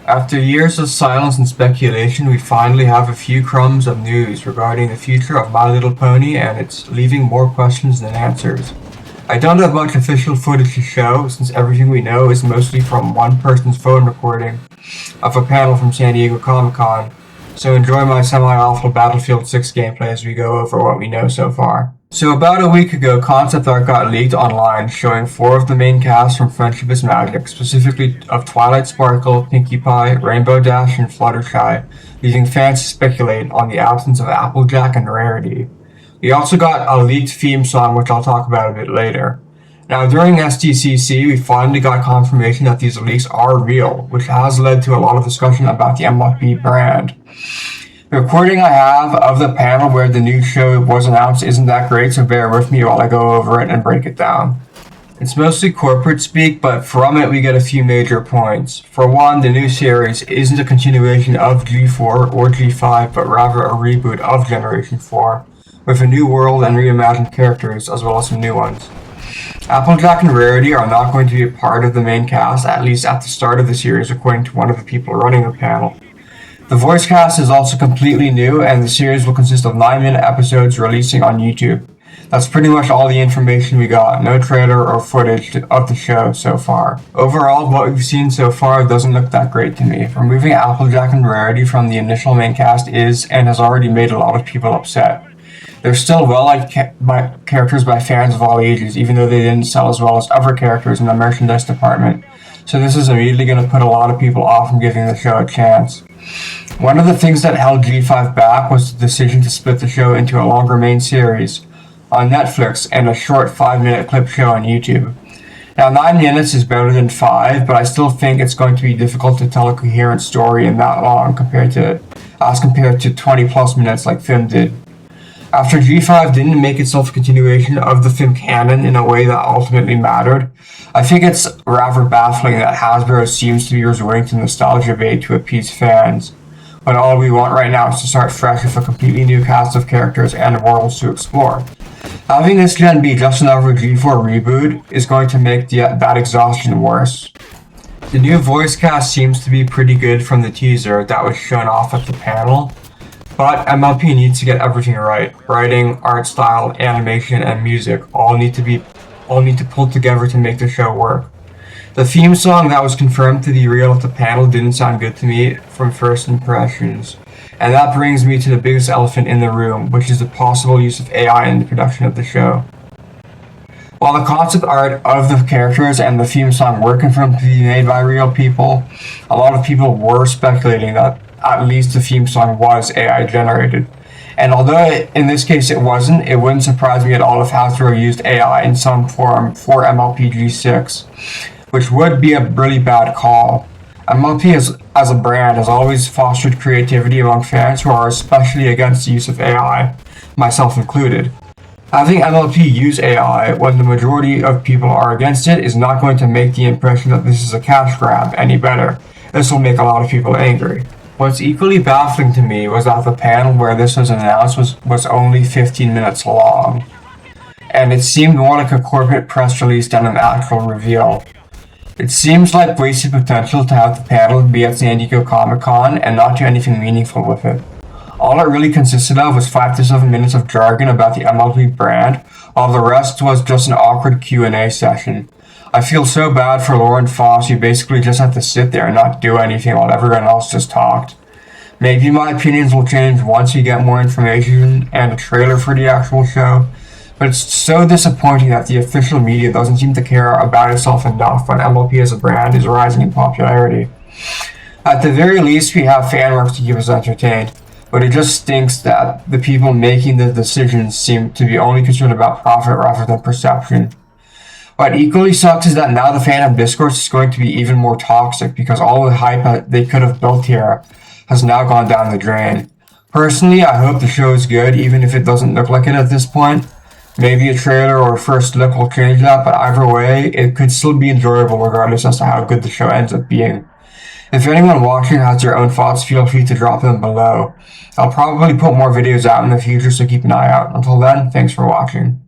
After years of silence and speculation, we finally have a few crumbs of news regarding the future of My Little Pony, and it's leaving more questions than answers. I don't have much official footage to show, since everything we know is mostly from one person's phone recording of a panel from San Diego Comic-Con, so enjoy my semi-awful Battlefield 6 gameplay as we go over what we know so far. So about a week ago, concept art got leaked online showing 4 of the main cast from Friendship is Magic, specifically of Twilight Sparkle, Pinkie Pie, Rainbow Dash, and Fluttershy, leaving fans to speculate on the absence of Applejack and Rarity. We also got a leaked theme song, which I'll talk about a bit later. Now, during SDCC, we finally got confirmation that these leaks are real, which has led to a lot of discussion about the MLP brand. The recording I have of the panel where the new show was announced isn't that great, so bear with me while I go over it and break it down. It's mostly corporate speak, but from it we get a few major points. For one, the new series isn't a continuation of G4 or G5, but rather a reboot of Generation 4, with a new world and reimagined characters, as well as some new ones. Applejack and Rarity are not going to be a part of the main cast, at least at the start of the series, according to one of the people running the panel. The voice cast is also completely new, and the series will consist of 9-minute episodes releasing on YouTube. That's pretty much all the information we got, no trailer or footage of the show so far. Overall, what we've seen so far doesn't look that great to me. Removing Applejack and Rarity from the initial main cast is, and has already made a lot of people upset. They're still well-liked characters by fans of all ages, even though they didn't sell as well as other characters in the merchandise department. So this is immediately going to put a lot of people off from giving the show a chance. One of the things that held G5 back was the decision to split the show into a longer main series on Netflix and a short 5-minute clip show on YouTube. Now, 9 minutes is better than 5, but I still think it's going to be difficult to tell a coherent story in that long as compared to 20 plus minutes like Film did. After G5 didn't make itself a continuation of the film canon in a way that ultimately mattered, I think it's rather baffling that Hasbro seems to be resorting to nostalgia bait to appease fans, when all we want right now is to start fresh with a completely new cast of characters and worlds to explore. Having this gen be just another G4 reboot is going to make that exhaustion worse. The new voice cast seems to be pretty good from the teaser that was shown off at the panel, but MLP needs to get everything right. Writing, art style, animation, and music all need to pull together to make the show work. The theme song that was confirmed to be real at the panel didn't sound good to me from first impressions. And that brings me to the biggest elephant in the room, which is the possible use of AI in the production of the show. While the concept art of the characters and the theme song were confirmed to be made by real people, a lot of people were speculating that at least the theme song was AI generated. And although in this case it wasn't, it wouldn't surprise me at all if Hasbro used AI in some form for MLP G6, which would be a really bad call. MLP as a brand has always fostered creativity among fans who are especially against the use of AI, myself included. Having MLP use AI when the majority of people are against it is not going to make the impression that this is a cash grab any better. This will make a lot of people angry. What's equally baffling to me was that the panel where this was announced was only 15 minutes long, and it seemed more like a corporate press release than an actual reveal. It seems like wasted potential to have the panel be at San Diego Comic-Con and not do anything meaningful with it. All it really consisted of was 5 to 7 minutes of jargon about the MLP brand, while the rest was just an awkward Q&A session. I feel so bad for Lauren Foss, who basically just had to sit there and not do anything while everyone else just talked. Maybe my opinions will change once we get more information and a trailer for the actual show, but it's so disappointing that the official media doesn't seem to care about itself enough when MLP as a brand is rising in popularity. At the very least, we have fan works to keep us entertained, but it just stinks that the people making the decisions seem to be only concerned about profit rather than perception. What equally sucks is that now the fandom discourse is going to be even more toxic because all the hype they could have built here has now gone down the drain. Personally, I hope the show is good, even if it doesn't look like it at this point. Maybe a trailer or a first look will change that, but either way, it could still be enjoyable regardless as to how good the show ends up being. If anyone watching has their own thoughts, feel free to drop them below. I'll probably put more videos out in the future, so keep an eye out. Until then, thanks for watching.